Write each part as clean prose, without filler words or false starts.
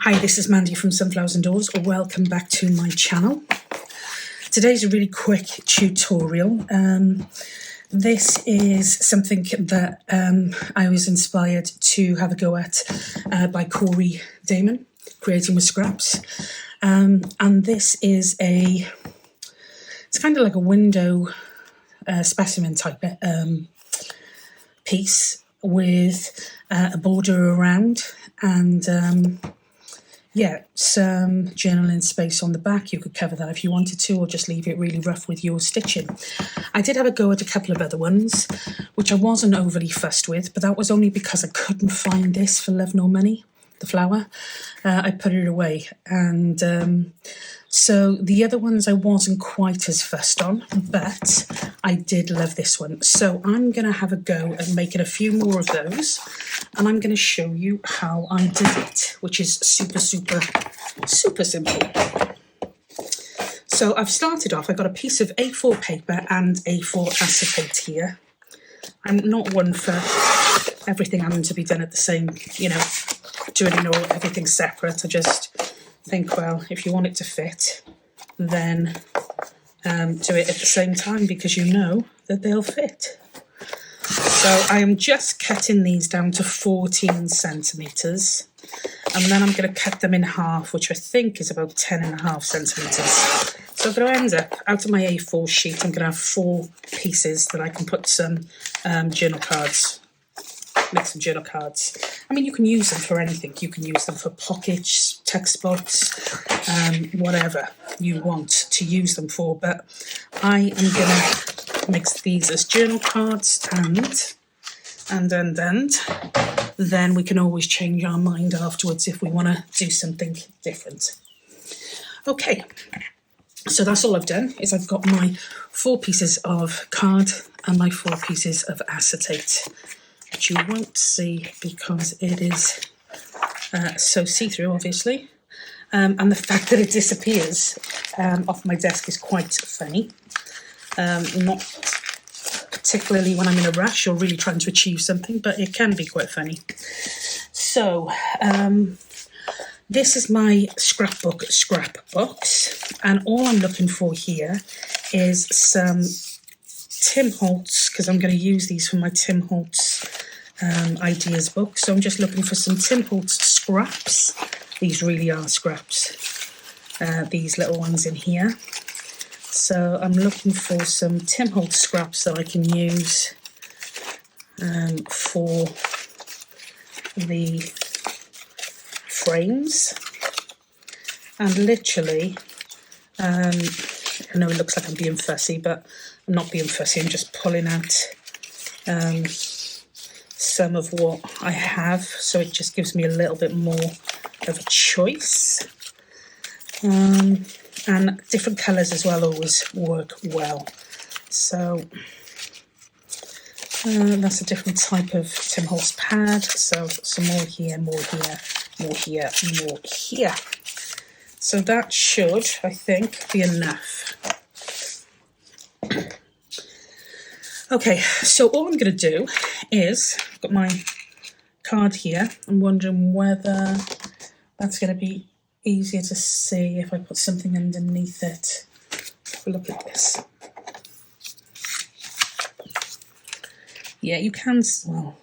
Hi, this is Mandy from Sunflowers and Doors. Welcome back to my channel. Today's a really quick tutorial. This is something that I was inspired to have a go at by Cori, Creating with Scraps. And this is it's kind of like a window specimen type piece with a border around and yeah, some journaling space on the back. You could cover that if you wanted to, or just leave it really rough with your stitching. I did have a go at a couple of other ones, which I wasn't overly fussed with, but that was only because I couldn't find this for love nor money, the flower. I put it away. And so the other ones I wasn't quite as fussed on, but I did love this one. So I'm going to have a go at making a few more of those, and I'm going to show you how I did it, which is super simple. So I've started off, I've got a piece of A4 paper and A4 acetate here. I'm not one for everything having to be done at the same, doing everything separate. I just think, well, if you want it to fit, then do it at the same time, because you know that they'll fit. So I am just cutting these down to 14 centimetres, and then I'm going to cut them in half, which I think is about 10.5 centimetres. So I'm going to end up, out of my A4 sheet, I'm going to have 4 pieces that I can put some journal cards, make some journal cards. I mean, you can use them for anything. You can use them for pockets, text blocks, whatever you want to use them for. But I am going to mix these as journal cards and then we can always change our mind afterwards if we want to do something different. Okay, so that's all I've done, is I've got my 4 pieces of card and my 4 pieces of acetate, which you won't see because it is so see-through, obviously. And the fact that it disappears off my desk is quite funny. Not particularly when I'm in a rush or really trying to achieve something, but it can be quite funny. So this is my scrap box, and all I'm looking for here is some Tim Holtz, because I'm going to use these for my Tim Holtz ideas book. So I'm just looking for some Tim Holtz scraps. These really are scraps, these little ones in here. So I'm looking for some Tim Holtz scraps that I can use for the frames. And literally, I know it looks like I'm being fussy, but I'm not being fussy. I'm just pulling out some of what I have, so it just gives me a little bit more of a choice. And different colours as well always work well. So that's a different type of Tim Holtz pad. So some more here, more here, more here, more here. So that should, I think, be enough. Okay, so all I'm going to do is, I've got my card here. I'm wondering whether that's going to be easier to see if I put something underneath it. Have a look at this. Yeah, you can, well,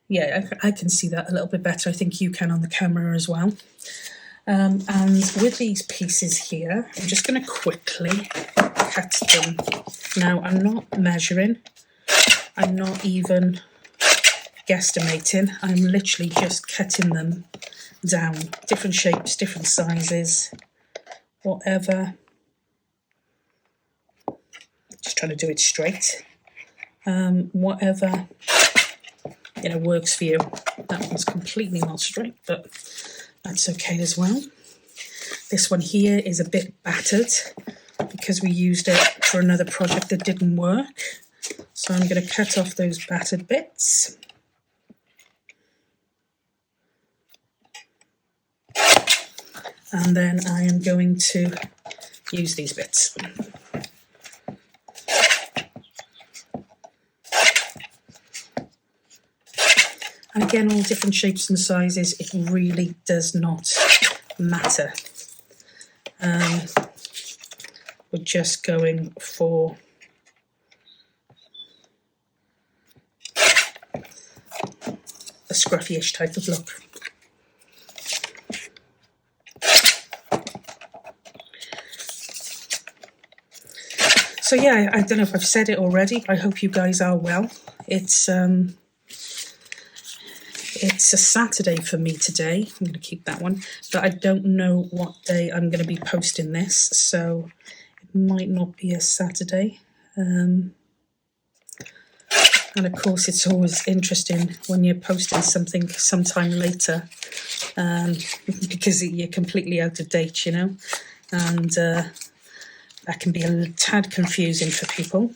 yeah, I can see that a little bit better. I think you can on the camera as well. And with these pieces here, I'm just going to quickly cut them. Now, I'm not measuring. I'm not even guesstimating. I'm literally just cutting them down. Different shapes, different sizes, whatever. Just trying to do it straight. Whatever, works for you. That one's completely not straight, but that's okay as well. This one here is a bit battered because we used it for another project that didn't work. So I'm going to cut off those battered bits. And then I am going to use these bits. And again, all different shapes and sizes, it really does not matter. We're just going for a scruffy-ish type of look. So yeah, I don't know if I've said it already, but I hope you guys are well. It's a Saturday for me today. I'm going to keep that one, but I don't know what day I'm going to be posting this, so it might not be a Saturday. And of course, it's always interesting when you're posting something sometime later, because you're completely out of date, you know, and that can be a tad confusing for people.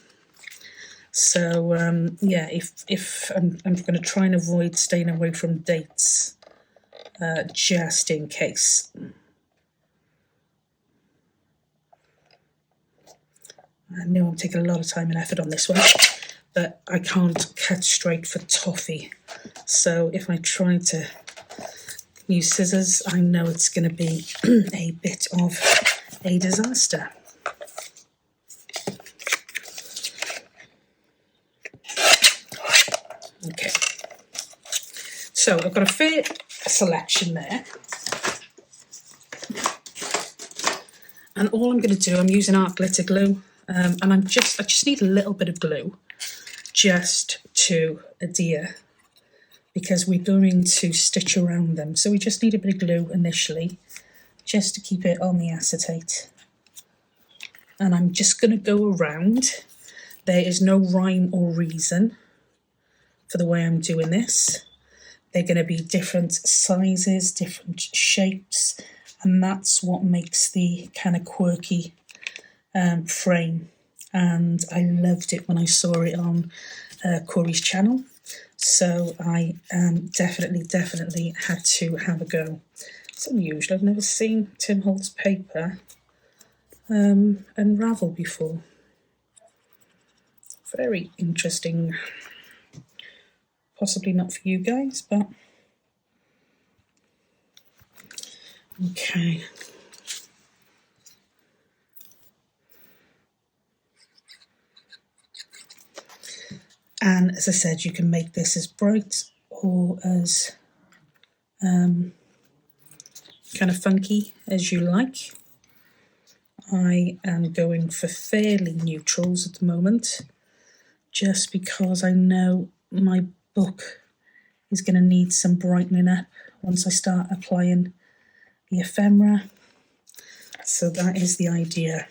So yeah, if I'm going to try and avoid staying away from dates, just in case. I know I'm taking a lot of time and effort on this one, but I can't cut straight for toffee. So if I try to use scissors, I know it's going to be a bit of a disaster. Okay, so I've got a fair selection there, and all I'm going to do, I'm using art glitter glue, and I just need a little bit of glue just to adhere, because we're going to stitch around them. So we just need a bit of glue initially, just to keep it on the acetate. And I'm just going to go around. There is no rhyme or reason for the way I'm doing this. They're going to be different sizes, different shapes, and that's what makes the kind of quirky frame. And I loved it when I saw it on Cori's channel, so I definitely had to have a go. It's unusual, I've never seen Tim Holtz paper unravel before. Very interesting. Possibly not for you guys, but okay. And as I said, you can make this as bright or as kind of funky as you like. I am going for fairly neutrals at the moment, just because I know my book is going to need some brightening up once I start applying the ephemera. So that is the idea.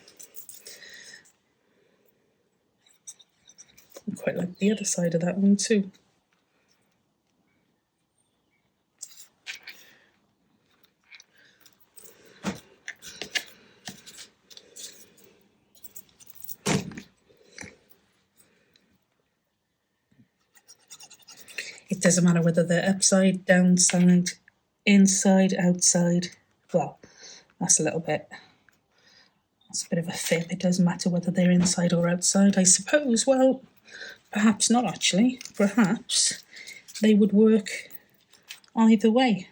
I quite like the other side of that one too. It doesn't matter whether they're upside, downside, inside, outside. Well, that's a bit of a fib. It doesn't matter whether they're inside or outside, I suppose. Well, perhaps not actually. Perhaps they would work either way.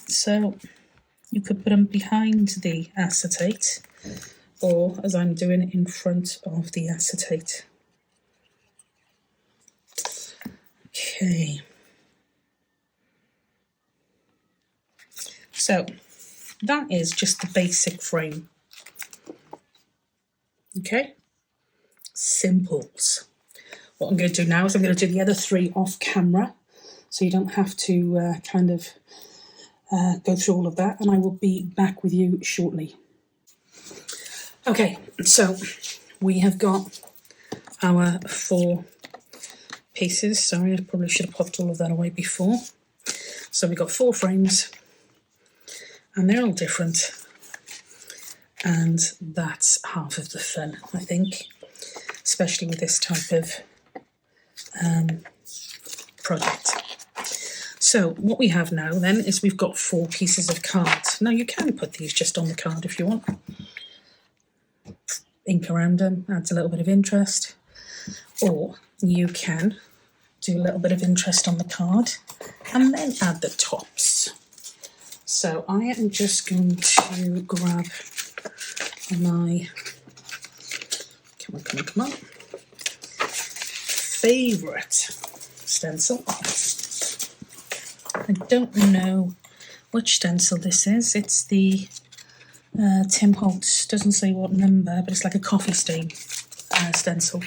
So you could put them behind the acetate, or as I'm doing, in front of the acetate. Okay. So that is just the basic frame. Okay, simples. What I'm going to do now is I'm going to do the other three off camera, so you don't have to go through all of that, and I will be back with you shortly. Okay, so we have got our 4 pieces. Sorry, I probably should have popped all of that away before. So we've got 4 frames, and they're all different, and that's half of the fun, I think, especially with this type of project. So what we have now then is we've got 4 pieces of card. Now you can put these just on the card if you want. Ink around them, adds a little bit of interest. Or you can do a little bit of interest on the card, and then add the tops. So I am just going to grab my, come on, favourite stencil. I don't know which stencil this is. It's the Tim Holtz, doesn't say what number, but it's like a coffee stain stencil.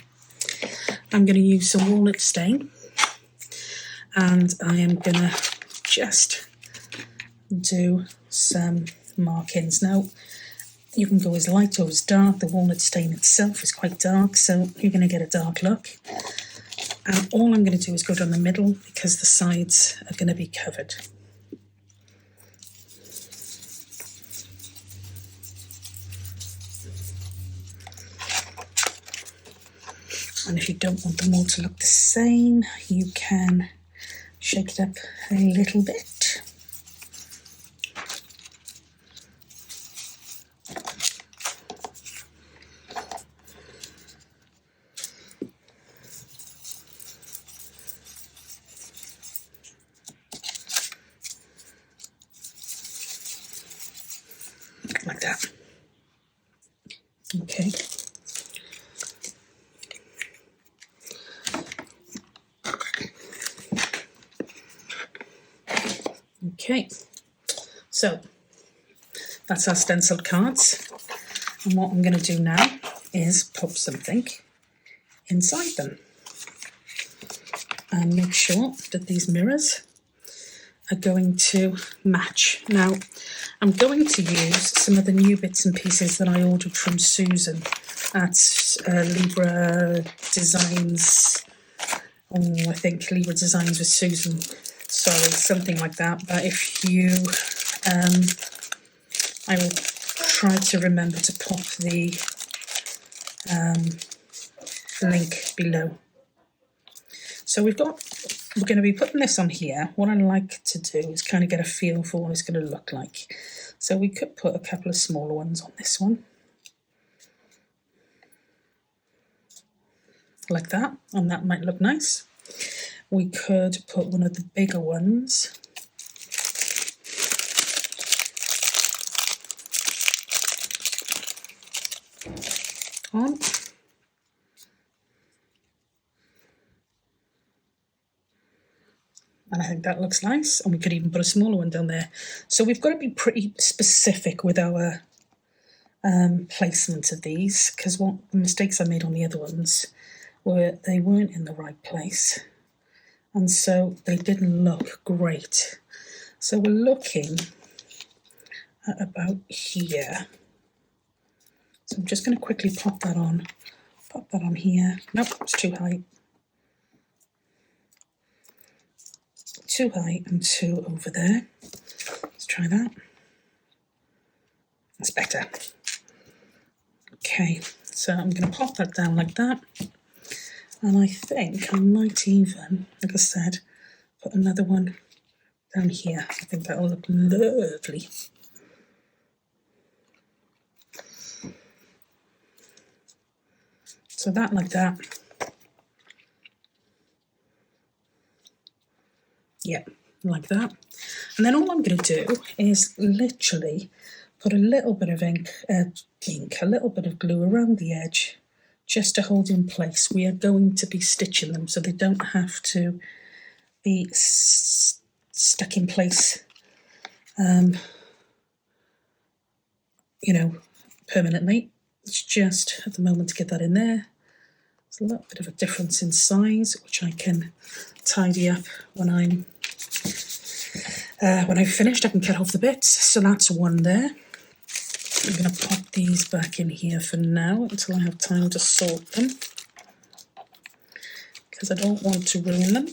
I'm going to use some walnut stain, and I am going to just do some markings. Now, you can go as light or as dark. The walnut stain itself is quite dark, so you're going to get a dark look. And all I'm going to do is go down the middle because the sides are going to be covered. And if you don't want them all to look the same, you can shake it up a little bit. Like that. Okay. Okay, so that's our stenciled cards, and what I'm going to do now is pop something inside them and make sure that these mirrors are going to match. Now, I'm going to use some of the new bits and pieces that I ordered from Susan at Libra Designs. Oh, I think Libra Designs with Susan. Sorry, something like that. But if you, I will try to remember to pop the link below. So we're going to be putting this on here. What I like to do is kind of get a feel for what it's going to look like. So we could put a couple of smaller ones on this one. Like that, and that might look nice. We could put one of the bigger ones on. And I think that looks nice, and we could even put a smaller one down there. So we've got to be pretty specific with our placement of these, because what the mistakes I made on the other ones were they weren't in the right place, and so they didn't look great. So we're looking at about here. So I'm just going to quickly pop that on here. Nope, it's too high. Too high and too over there. Let's try that. That's better. Okay, so I'm going to pop that down like that. And I think I might even, like I said, put another one down here. I think that will look lovely. So that like that. Yep, like that. And then all I'm going to do is literally put a little bit of ink, a little bit of glue around the edge just to hold in place. We are going to be stitching them so they don't have to be stuck in place, you know, permanently. It's just at the moment to get that in there. There's a little bit of a difference in size, which I can tidy up when I've finished. I can cut off the bits. So that's one there. I'm going to pop these back in here for now until I have time to sort them, because I don't want to ruin them.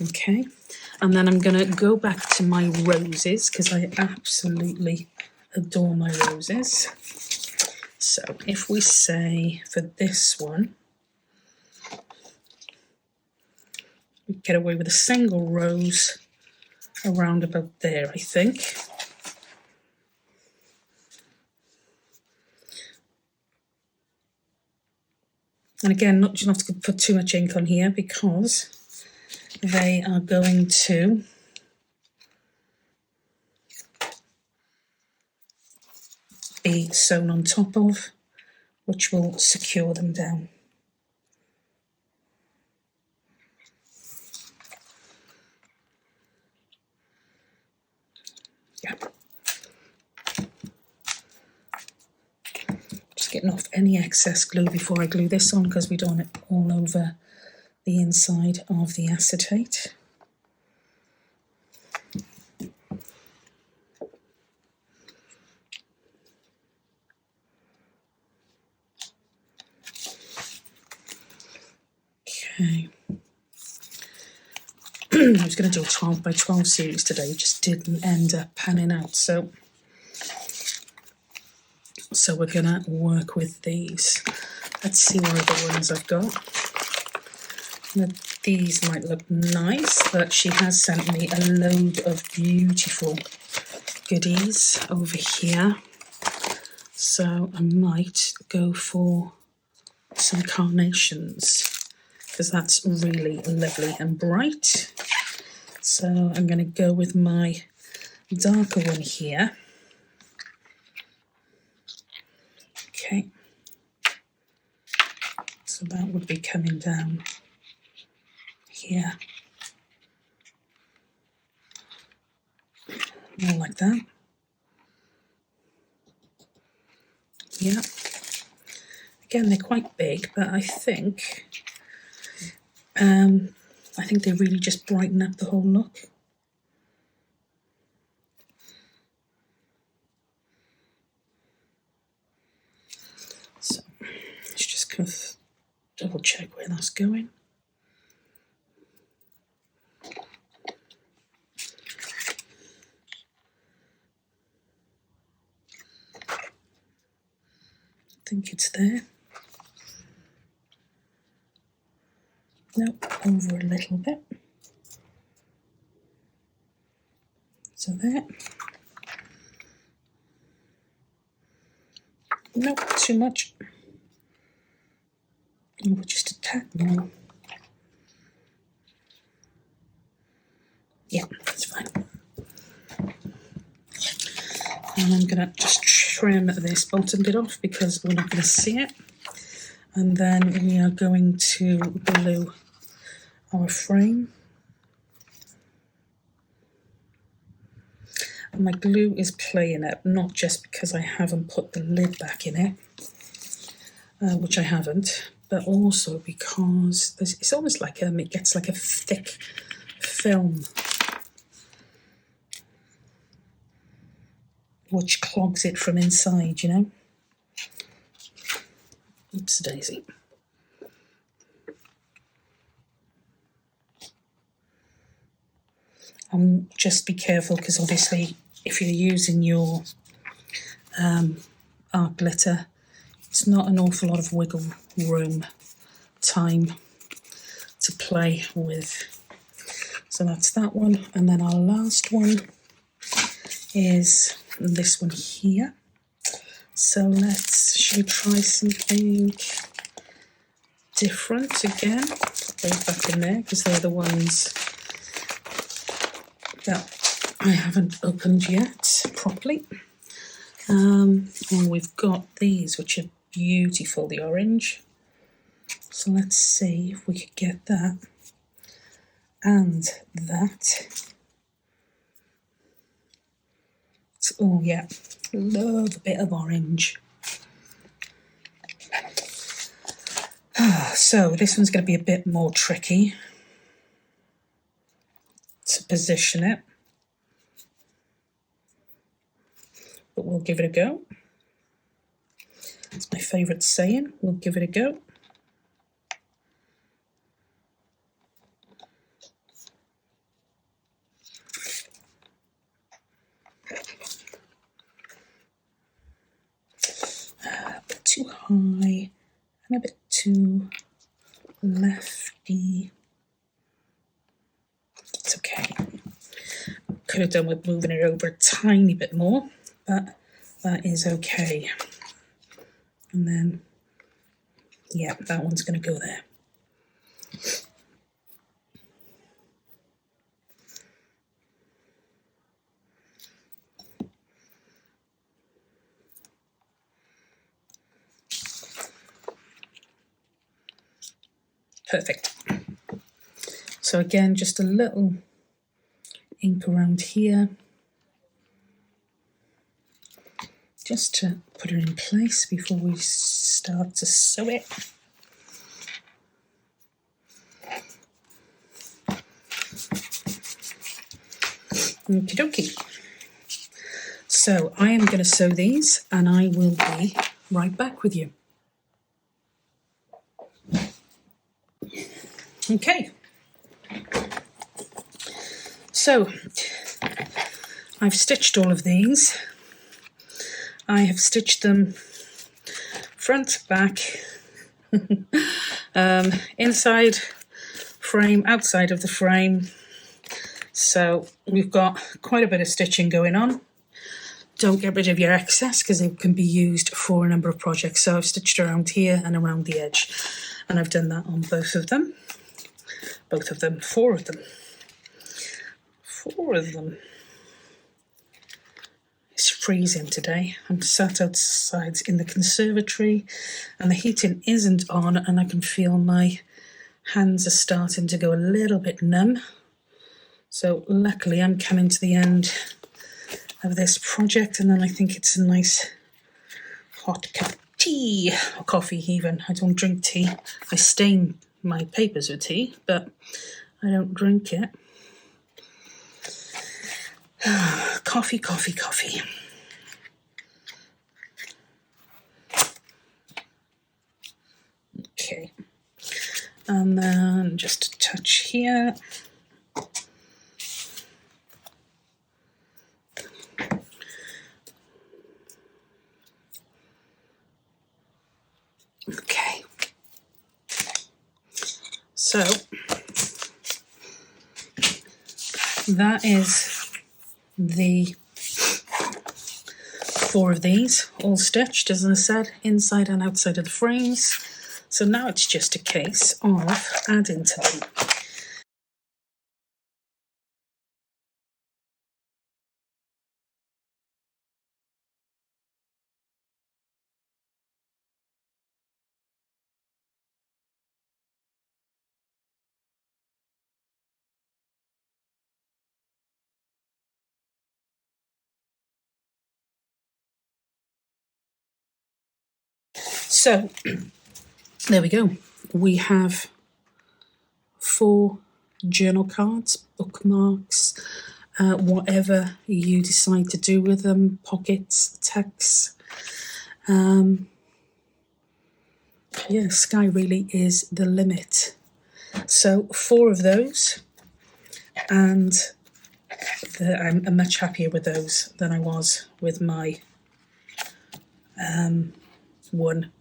Okay, and then I'm going to go back to my roses, because I absolutely adore my roses. So if we say for this one, we get away with a single rose around about there, I think. And again, not to put too much ink on here because they are going to be sewn on top of, which will secure them down. Yeah. Just getting off any excess glue before I glue this on because we don't want it all over the inside of the acetate. Okay. I was going to do a 12 by 12 series today, just didn't end up panning out, so we're going to work with these. Let's see what other ones I've got. Now, these might look nice, but she has sent me a load of beautiful goodies over here, so I might go for some carnations because that's really lovely and bright. So I'm going to go with my darker one here. Okay, so that would be coming down here, more like that. Yeah, again, they're quite big, but I think they really just brighten up the whole look. So let's just kind of double check where that's going. I think it's there. Nope, over a little bit. So there. Nope, too much. Over just a tad more. Yeah, that's fine. And I'm going to just trim this bottom bit off because we're not going to see it. And then we are going to glue our frame. And my glue is playing up, not just because I haven't put the lid back in it, which I haven't, but also because it's almost like it gets like a thick film, which clogs it from inside, you know. Oops, daisy. Just be careful because obviously if you're using your art glitter, it's not an awful lot of wiggle room time to play with. So that's that one, and then our last one is this one here. So should we try something different again? Put those back in there because they're the ones that I haven't opened yet properly. And we've got these, which are beautiful, the orange. So let's see if we could get that and that. Oh yeah, love a bit of orange. So this one's going to be a bit more tricky to position it, but we'll give it a go. It's my favourite saying, we'll give it a go. A bit too high and a bit too lefty. It's okay. Could have done with moving it over a tiny bit more, but that is okay. And then Yeah, that one's going to go there. Perfect. So again, just a little ink around here, just to put it in place before we start to sew it. Okie dokie. So I am going to sew these and I will be right back with you. Okay. So I've stitched all of these. I have stitched them front, back, inside frame, outside of the frame. So we've got quite a bit of stitching going on. Don't get rid of your excess because it can be used for a number of projects. So I've stitched around here and around the edge, and I've done that on both of them. Four of them. It's freezing today. I'm sat outside in the conservatory and the heating isn't on, and I can feel my hands are starting to go a little bit numb. So luckily I'm coming to the end of this project, and then I think it's a nice hot cup of tea, or coffee even. I don't drink tea. I stain my papers with tea, but I don't drink it. Coffee. Okay. And then just a touch here. Okay. So that is the 4 of these all stitched, as I said, inside and outside of the frames. So now it's just a case of adding to them. So there we go. We have 4 journal cards, bookmarks, whatever you decide to do with them, pockets, texts. Yeah, sky really is the limit. So 4 of those, and I'm much happier with those than I was with my one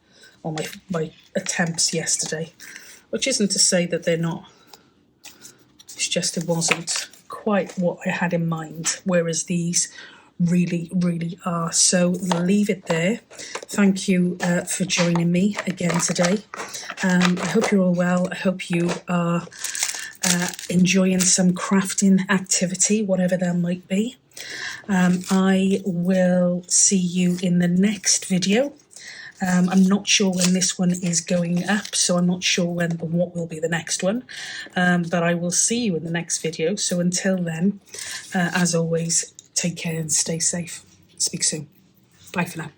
or my attempts yesterday, which isn't to say that they're not. It's just it wasn't quite what I had in mind, whereas these really are. So leave it there. Thank you for joining me again today. I hope you're all well. I hope you are enjoying some crafting activity, whatever that might be. I will see you in the next video. I'm not sure when this one is going up, so I'm not sure what will be the next one, but I will see you in the next video. So until then, as always, take care and stay safe. Speak soon. Bye for now.